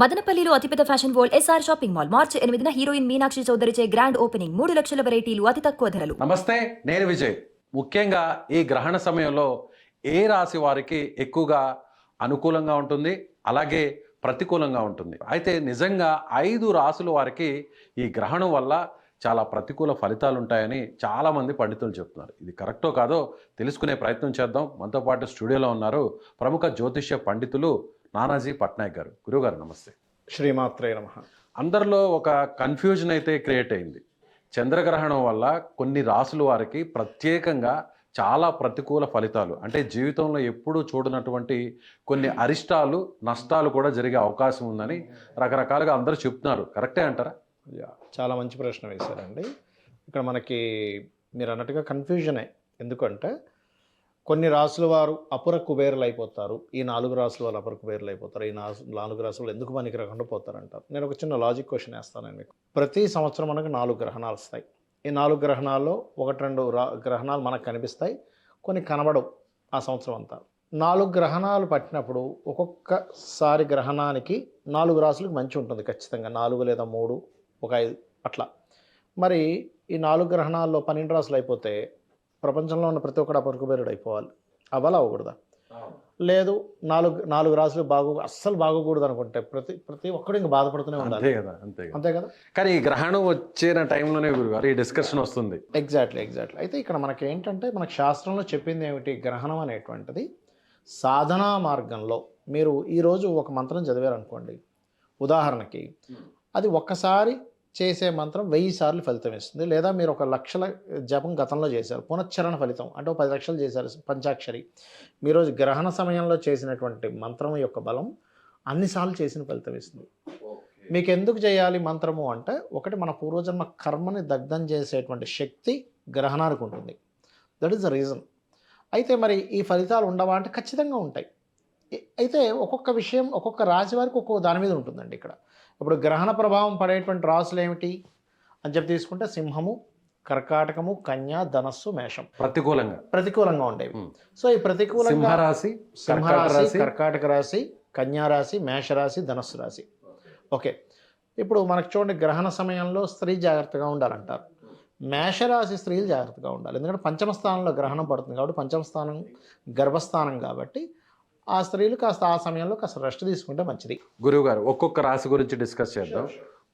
మదనపల్లిలో అతిపెద్ద fashion world SR shopping mall March 8న హీరోయిన్ మీనాక్షి చౌదరిచే గ్రాండ్ ఓపెనింగ్ 3 లక్షల వెరైటీలు అతి తక్కువ ధరలు. నమస్తే, నేను విజయ్. ముఖ్యంగా ఈ గ్రహణ సమయంలో ఏ రాశి వారికి ఎక్కువగా అనుకూలంగా ఉంటుంది, అలాగే ప్రతికూలంగా ఉంటుంది. అయితే నిజంగా 5 రాసుల వారికి ఈ గ్రహణం వల్ల చాలా ప్రతికూల ఫలితాలు ఉంటాయని చాలామంది పండితులు చెప్తున్నారు. ఇది కరెక్టో కాదో తెలుసుకునే ప్రయత్నం చేద్దాం. మనతో పాటు స్టూడియోలో ఉన్నారు ప్రముఖ జ్యోతిష్య పండితులు నానాజీ పట్నాయక్ గారు. గురువుగారు నమస్తే. శ్రీమాత్రే నమః. అందరిలో ఒక కన్ఫ్యూజన్ అయితే క్రియేట్ అయింది. చంద్రగ్రహణం వల్ల కొన్ని రాసుల వారికి ప్రత్యేకంగా చాలా ప్రతికూల ఫలితాలు, అంటే జీవితంలో ఎప్పుడూ చూడనటువంటి కొన్ని అరిష్టాలు, నష్టాలు కూడా జరిగే అవకాశం ఉందని రకరకాలుగా అందరూ చెప్తున్నారు. కరెక్టే అంటారా? చాలా మంచి ప్రశ్న వేశారండి. ఇక్కడ మనకి మీరు అన్నట్టుగా కన్ఫ్యూజనే. ఎందుకంటే కొన్ని రాసుల వారు అపుర కుబేరులు అయిపోతారు, ఈ 4 రాసుల వాళ్ళు అపుర కుబేరులు అయిపోతారు, ఈ 4 రాసులు ఎందుకు పనికి రాకుండా పోతారంటారు. నేను ఒక చిన్న లాజిక్ క్వశ్చన్ వేస్తాను మీకు. ప్రతి సంవత్సరం మనకు 4 గ్రహణాలు వస్తాయి. ఈ 4 గ్రహణాల్లో 1-2 గ్రహణాలు మనకు కనిపిస్తాయి, కొన్ని కనబడవు ఆ సంవత్సరం అంతా. 4 గ్రహణాలు పట్టినప్పుడు ఒక్కొక్కసారి గ్రహణానికి 4 రాసులకు మంచి ఉంటుంది ఖచ్చితంగా, 4 లేదా 3, ఒక 5 అట్లా. మరి ఈ 4 గ్రహణాల్లో 12 రాసులు అయిపోతే ప్రపంచంలో ఉన్న ప్రతి ఒక్కడు అపరకుబేరుడు అయిపోవాలి. అవ్వకూడదా? లేదు, 4 రాసులు అస్సలు బాగోకూడదు అనుకుంటే ప్రతి ఒక్కడు ఇంకా బాధపడుతూనే ఉండాలి. అంతే కదా. కానీ ఈ గ్రహణం వచ్చిన టైంలోనే గురుగారు ఈ డిస్కషన్ వస్తుంది. ఎగ్జాక్ట్లీ. అయితే ఇక్కడ మనకి ఏంటంటే, మనకు శాస్త్రంలో చెప్పింది ఏమిటి, గ్రహణం అనేటువంటిది సాధనా మార్గంలో మీరు ఈరోజు ఒక మంత్రం చదివారనుకోండి, ఉదాహరణకి అది ఒక్కసారి చేసే మంత్రం 1000 సార్లు ఫలితం ఇస్తుంది. లేదా మీరు 1 లక్షల జపం గతంలో చేశారు, పునశ్చరణ ఫలితం అంటే 10 లక్షలు చేశారు పంచాక్షరి, మీరోజు గ్రహణ సమయంలో చేసినటువంటి మంత్రం యొక్క బలం అన్నిసార్లు చేసిన ఫలితం ఇస్తుంది. మీకు ఎందుకు చేయాలి మంత్రము అంటే, ఒకటి మన పూర్వజన్మ కర్మని దగ్ధం చేసేటువంటి శక్తి గ్రహణానికి ఉంటుంది. That is the reason. అయితే మరి ఈ ఫలితాలు ఉండవా అంటే ఖచ్చితంగా ఉంటాయి. అయితే ఒక్కొక్క విషయం ఒక్కొక్క రాశి వారికి ఒక్కొక్క దాని మీద ఉంటుందండి. ఇక్కడ ఇప్పుడు గ్రహణ ప్రభావం పడేటువంటి రాశులు ఏమిటి అని చెప్పి తీసుకుంటే, సింహము, కర్కాటకము, కన్య, ధనస్సు, మేషం ప్రతికూలంగా ఉండేవి. సో ఈ ప్రతికూలంగా సింహరాశి, కర్కాటక రాశి, కన్యా రాశి, మేషరాశి, ధనస్సు రాశి. ఓకే, ఇప్పుడు మనకు చూడండి, గ్రహణ సమయంలో స్త్రీ జాగ్రత్తగా ఉండాలంటారు. మేషరాశి స్త్రీలు జాగ్రత్తగా ఉండాలి, ఎందుకంటే పంచమ స్థానంలో గ్రహణం పడుతుంది కాబట్టి, పంచమ స్థానం గర్భస్థానం కాబట్టి ఆ స్త్రీలు కాస్త ఆ సమయంలో కాస్త రెస్ట్ తీసుకుంటే మంచిది. గురువు గారు, ఒక్కొక్క రాశి గురించి డిస్కస్ చేద్దాం.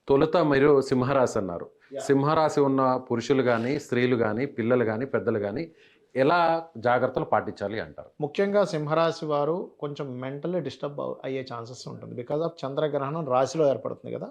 తొలుత మీరు సింహరాశి అన్నారు. సింహరాశి ఉన్న పురుషులు కానీ, స్త్రీలు కానీ, పిల్లలు కానీ, పెద్దలు కానీ ఎలా జాగ్రత్తలు పాటించాలి అంటారు? ముఖ్యంగా సింహరాశి వారు కొంచెం మెంటల్లీ డిస్టర్బ్ అయ్యే ఛాన్సెస్ ఉంటుంది. బికాజ్ ఆఫ్ చంద్రగ్రహణం రాశిలో ఏర్పడుతుంది కదా,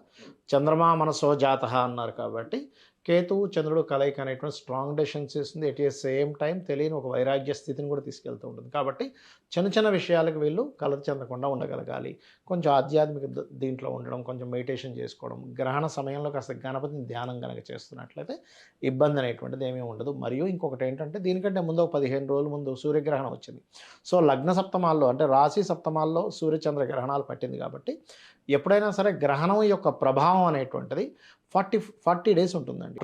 చంద్రమా మనసో జాతః అన్నారు కాబట్టి కేతువు చంద్రుడు కలయిక అనేటువంటి స్ట్రాంగ్ డెసిషన్స్ ఇస్తుంది. ఎట్ ఏ సేమ్ టైం తెలియని ఒక వైరాగ్య స్థితిని కూడా తీసుకెళ్తూ ఉంటుంది. కాబట్టి చిన్న విషయాలకు వీళ్ళు కలత చెందకుండా ఉండగలగాలి. కొంచెం ఆధ్యాత్మిక దీంట్లో ఉండడం, కొంచెం మెడిటేషన్ చేసుకోవడం, గ్రహణ సమయంలో కాస్త గణపతిని ధ్యానం కనుక చేస్తున్నట్లయితే ఇబ్బంది అనేటువంటిది ఏమీ ఉండదు. మరియు ఇంకొకటి ఏంటంటే, దీనికంటే ముందు 15 రోజుల ముందు సూర్యగ్రహణం వచ్చింది. సో లగ్న సప్తమాల్లో అంటే రాశి సప్తమాల్లో సూర్యచంద్ర గ్రహణాలు పట్టింది కాబట్టి, ఎప్పుడైనా సరే గ్రహణం యొక్క ప్రభావం అనేటువంటిది 40 డేస్ ఉంటుందండి.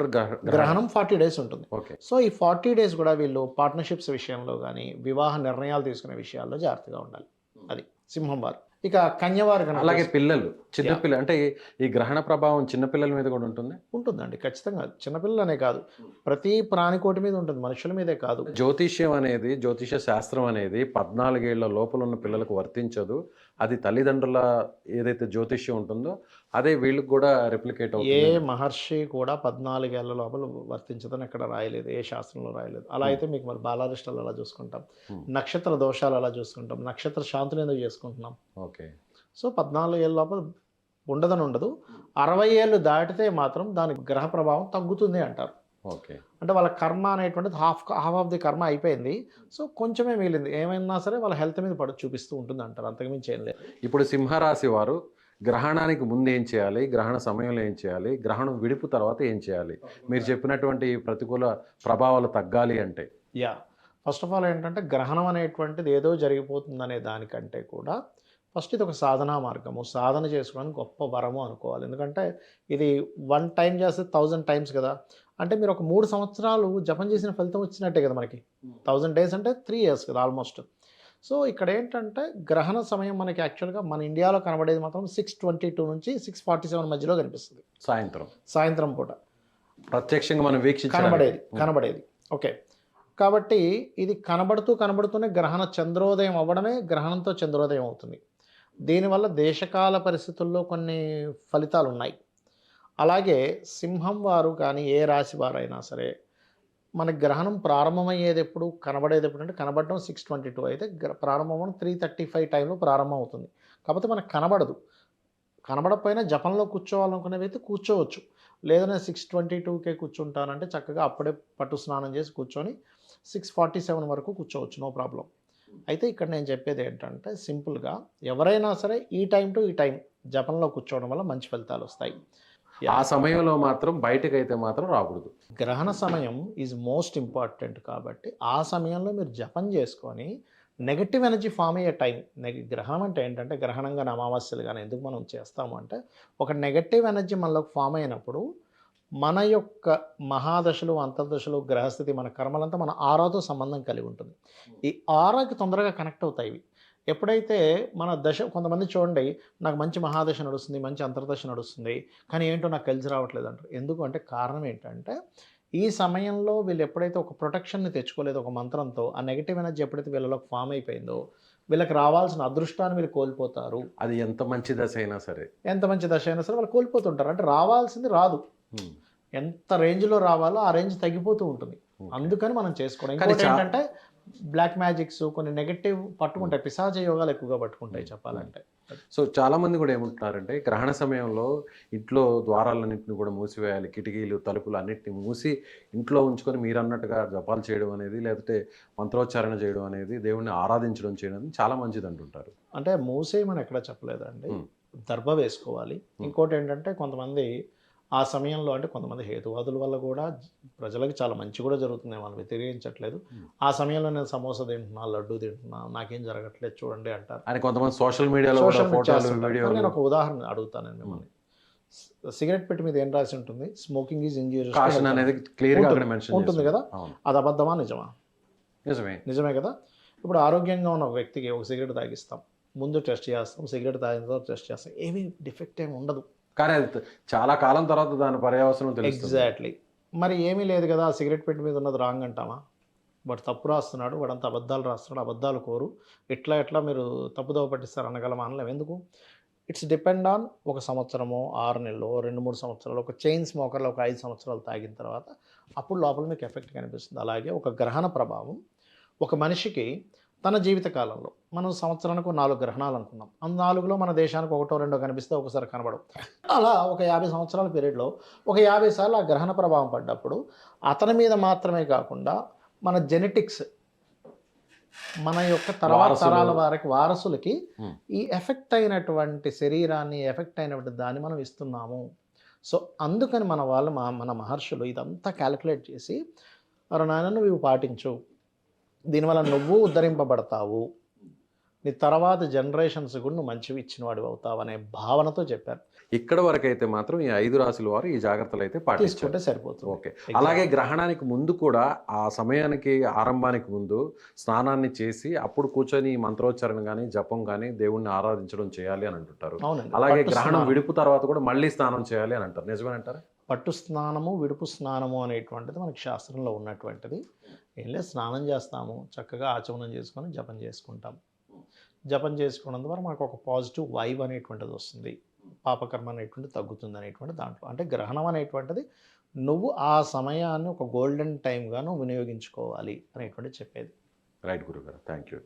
గ్రహణం 40 డేస్ ఉంటుంది. సో ఈ 40 డేస్ కూడా వీళ్ళు పార్ట్నర్షిప్స్ విషయంలో కానీ, వివాహ నిర్ణయాలు తీసుకునే విషయాల్లో జాగ్రత్తగా ఉండాలి. అది సింహం వారు. ఇక కన్యవారు కనుక, అలాగే పిల్లలు, చిన్నపిల్లలు, అంటే ఈ గ్రహణ ప్రభావం చిన్నపిల్లల మీద కూడా ఉంటుందండి ఖచ్చితంగా. చిన్నపిల్లలనే కాదు, ప్రతి ప్రాణికోటి మీద ఉంటుంది, మనుషుల మీదే కాదు. జ్యోతిష్యం అనేది, జ్యోతిష శాస్త్రం అనేది 14 ఏళ్ల లోపల ఉన్న పిల్లలకు వర్తించదు. అది తల్లిదండ్రుల ఏదైతే జ్యోతిష్యం ఉంటుందో అదే వీళ్ళకి కూడా రెప్లికేట్ అవుతుంది. ఏ మహర్షి కూడా 14 ఏళ్ల లోపల వర్తించదని ఎక్కడ రాయలేదు, ఏ శాస్త్రంలో రాయలేదు. అలా అయితే మీకు మరి బాలారిష్టాలు అలా చూసుకుంటాం, నక్షత్ర దోషాలు అలా చూసుకుంటాం, నక్షత్ర శాంతులు ఎందుకు చేసుకుంటున్నాం. ఓకే, సో 14 ఏళ్ళ లోపల ఉండదు. 60 ఏళ్ళు దాటితే మాత్రం దాని గ్రహ ప్రభావం తగ్గుతుంది అంటారు. ఓకే, అంటే వాళ్ళ కర్మ అనేటువంటిది హాఫ్ ఆఫ్ ది కర్మ అయిపోయింది. సో కొంచెమే మిగిలింది, ఏమైనా సరే వాళ్ళ హెల్త్ మీద చూపిస్తూ ఉంటుంది అంటారు, అంతకుమించి ఏం లేదు. ఇప్పుడు సింహరాశి వారు గ్రహణానికి ముందు ఏం చేయాలి, గ్రహణ సమయంలో ఏం చేయాలి, గ్రహణం విడుపు తర్వాత ఏం చేయాలి, మీరు చెప్పినటువంటి ప్రతికూల ప్రభావాలు తగ్గాలి అంటే? ఫస్ట్ ఆఫ్ ఆల్ ఏంటంటే, గ్రహణం అనేటువంటిది ఏదో జరిగిపోతుందనే దానికంటే కూడా ఫస్ట్ ఇది ఒక సాధనా మార్గము, సాధన చేసుకోవడానికి గొప్ప వరము అనుకోవాలి. ఎందుకంటే ఇది 1 టైం చేస్తే 1000 టైమ్స్ కదా. అంటే మీరు ఒక 3 సంవత్సరాలు జపం చేసిన ఫలితం వచ్చినట్టే కదా మనకి. 1000 డేస్ అంటే 3 years కదా ఆల్మోస్ట్. సో ఇక్కడ ఏంటంటే గ్రహణ సమయం మనకి యాక్చువల్గా మన ఇండియాలో కనబడేది మాత్రం 6:22 నుంచి 6:47 మధ్యలో కనిపిస్తుంది, సాయంత్రం పూట ప్రత్యక్షంగా మనం వీక్షించడానికి కనబడేది. ఓకే, కాబట్టి ఇది కనబడుతూనే గ్రహణ చంద్రోదయం అవ్వడమే గ్రహణంతో చంద్రోదయం అవుతుంది. దీనివల్ల దేశకాల పరిస్థితుల్లో కొన్ని ఫలితాలు ఉన్నాయి. అలాగే సింహం వారు కానీ ఏ రాశి వారైనా సరే మన గ్రహణం ప్రారంభమయ్యేది ఎప్పుడు, కనబడేది ఎప్పుడు అంటే కనబడడం 6:22 అయితే ప్రారంభం 3:35 టైంలో ప్రారంభం అవుతుంది. కాకపోతే మనకు కనబడకపోయినా జపంలో కూర్చోవాలనుకునేవి అయితే కూర్చోవచ్చు. లేదనే 6:22కే కూర్చుంటానంటే చక్కగా అప్పుడే పట్టు స్నానం చేసి కూర్చొని 6:47 వరకు కూర్చోవచ్చు, నో ప్రాబ్లం. అయితే ఇక్కడ నేను చెప్పేది ఏంటంటే సింపుల్గా ఎవరైనా సరే ఈ టైం టు ఈ టైం జపంలో కూర్చోవడం వల్ల మంచి ఫలితాలు వస్తాయి. ఆ సమయంలో మాత్రం బయటకైతే మాత్రం రాకూడదు. గ్రహణ సమయం ఈజ్ మోస్ట్ ఇంపార్టెంట్ కాబట్టి ఆ సమయంలో మీరు జపం చేసుకొని నెగటివ్ ఎనర్జీ ఫామ్ అయ్యే టైం. గ్రహణం అంటే ఏంటంటే గ్రహణం కానీ అమావాస్యలు కానీ ఎందుకు మనం చేస్తాము అంటే ఒక నెగటివ్ ఎనర్జీ మనలోకి ఫామ్ అయినప్పుడు మన యొక్క మహాదశలు అంతర్దశలు గ్రహస్థితి మన కర్మలంతా మన ఆరాతో సంబంధం కలిగి ఉంటుంది. ఈ ఆరాకి తొందరగా కనెక్ట్ అవుతాయి ఇవి. ఎప్పుడైతే మన దశ కొంతమంది చూడండి, నాకు మంచి మహాదశ నడుస్తుంది, మంచి అంతర్దశ నడుస్తుంది, కానీ ఏంటో నాకు కలిసి రావట్లేదు అంటారు. ఎందుకు అంటే కారణం ఏంటంటే ఈ సమయంలో వీళ్ళు ఎప్పుడైతే ఒక ప్రొటెక్షన్ని తెచ్చుకోలేదు ఒక మంత్రంతో, ఆ నెగిటివ్ ఎనర్జీ ఎప్పుడైతే వీళ్ళలోకి ఫామ్ అయిపోయిందో వీళ్ళకి రావాల్సిన అదృష్టాన్ని వీళ్ళు కోల్పోతారు. అది ఎంత మంచి దశ అయినా సరే వాళ్ళు కోల్పోతుంటారు. అంటే రావాల్సింది రాదు, ఎంత రేంజ్లో రావాలో ఆ రేంజ్ తగ్గిపోతూ ఉంటుంది. అందుకని మనం చేసుకోవడం. ఇంకోటి ఏంటంటే బ్లాక్ మ్యాజిక్స్ కొన్ని నెగటివ్ పట్టుకుంటాయి, పిశాచ యోగాలు ఎక్కువగా పట్టుకుంటాయి చెప్పాలంటే. సో చాలామంది కూడా ఏమంటున్నారంటే గ్రహణ సమయంలో ఇంట్లో ద్వారాలన్నింటినీ కూడా మూసివేయాలి, కిటికీలు తలుపులు అన్నింటినీ మూసి ఇంట్లో ఉంచుకొని మీరు అన్నట్టుగా జపాలు చేయడం అనేది, లేకపోతే మంత్రోచ్చారణ చేయడం అనేది, దేవుణ్ణి ఆరాధించడం చేయడం చాలా మంచిది అంటుంటారు. అంటే మూసేయమని ఎక్కడ చెప్పలేదండి, దర్భ వేసుకోవాలి. ఇంకోటి ఏంటంటే కొంతమంది ఆ సమయంలో అంటే కొంతమంది హేతువాదుల వల్ల కూడా ప్రజలకు చాలా మంచి కూడా జరుగుతుంది, మనం వ్యతిరేకించట్లేదు. ఆ సమయంలో నేను సమోసా తింటున్నా, లడ్డు తింటున్నా, నాకేం జరగట్లేదు చూడండి అంటారు. అని కొంతమంది సోషల్ మీడియాలో నేను ఒక ఉదాహరణ అడుగుతాను మిమ్మల్ని. సిగరెట్ పెట్టి మీద ఏం రాసి ఉంటుంది? స్మోకింగ్ ఈజ్ ఇంజూరియస్ అనేది క్లియర్గా ఉంటుంది కదా, అది అబద్ధమా నిజమా? నిజమే కదా. ఇప్పుడు ఆరోగ్యంగా ఉన్న ఒక వ్యక్తికి ఒక సిగరెట్ తాగిస్తాం, ముందు టెస్ట్ చేస్తాం, సిగరెట్ తాగిన తర్వాత టెస్ట్ చేస్తాం, ఏమీ డిఫెక్ట్ ఏమి ఉండదు. కానీ అది చాలా కాలం తర్వాత దాని పర్యవసనం తెలుస్తుంది. ఎగ్జాక్ట్లీ. మరి ఏమీ లేదు కదా, సిగరెట్ పెట్టి మీద ఉన్నది రాంగ్ అంటామా? వాడు తప్పు రాస్తున్నాడు, వాడంతా అబద్ధాలు రాస్తున్నాడు, అబద్ధాలు కోరు, ఎట్లా మీరు తప్పుదోవ పట్టిస్తారు అనగలమా? అనలేం. ఎందుకు? ఇట్స్ డిపెండ్ ఆన్ ఒక సంవత్సరమో 6 నెలలో 2-3 సంవత్సరాలు, ఒక చైన్ స్మోకర్లో ఒక 5 సంవత్సరాలు తాగిన తర్వాత అప్పుడు లోపల మీకు ఎఫెక్ట్ కనిపిస్తుంది. అలాగే ఒక గ్రహణ ప్రభావం ఒక మనిషికి తన జీవిత కాలంలో మనం సంవత్సరానికి 4 గ్రహణాలు అనుకున్నాం, ఆ 4లో మన దేశానికి 1-2 కనిపిస్తే ఒకసారి కనబడవు. అలా ఒక 50 సంవత్సరాల పీరియడ్లో ఒక 50 సార్లు ఆ గ్రహణ ప్రభావం పడ్డప్పుడు అతని మీద మాత్రమే కాకుండా మన జెనెటిక్స్, మన యొక్క తర్వాత తరాల వారికి వారసులకి ఈ ఎఫెక్ట్ అయినటువంటి శరీరాన్ని, ఎఫెక్ట్ అయినటువంటి దాన్ని మనం ఇస్తున్నాము. సో అందుకని మన మహర్షులు ఇదంతా క్యాలిక్యులేట్ చేసి నాయన నువ్వు ఇవి పాటించు, దీనివల్ల నువ్వు ఉద్ధరింపబడతావు, నీ తర్వాత జనరేషన్స్ కూడా నువ్వు మంచివి ఇచ్చిన వాడు అవుతావు అనే భావనతో చెప్పారు. ఇక్కడ వరకు అయితే మాత్రం ఈ 5 రాశుల వారు ఈ జాగ్రత్తలు అయితే పాటించుకుంటే సరిపోతుంది. ఓకే. అలాగే గ్రహణానికి ముందు కూడా ఆ సమయానికి ఆరంభానికి ముందు స్నానాన్ని చేసి అప్పుడు కూర్చొని మంత్రోచ్చారణ కానీ జపం కానీ దేవుణ్ణి ఆరాధించడం చేయాలి అని అంటుంటారు. అలాగే గ్రహణం విడుపు తర్వాత కూడా మళ్ళీ స్నానం చేయాలి అని అంటారు. నిజమేనంటారా? పట్టు స్నానము, విడుపు స్నానము అనేటువంటిది మనకి శాస్త్రంలో ఉన్నటువంటిది. ఏం లేదు, స్నానం చేస్తాము, చక్కగా ఆచమనం చేసుకొని జపం చేసుకుంటాం. జపం చేసుకోవడం ద్వారా మనకు ఒక పాజిటివ్ వైబ్ అనేటువంటిది వస్తుంది, పాపకర్మ అనేటువంటిది తగ్గుతుంది అనేటువంటి దాంట్లో. అంటే గ్రహణం అనేటువంటిది నువ్వు ఆ సమయాన్ని ఒక గోల్డెన్ టైమ్గా నువ్వు వినియోగించుకోవాలి అనేటువంటి చెప్పేది. రైట్ గురుగారు, థ్యాంక్ యూ.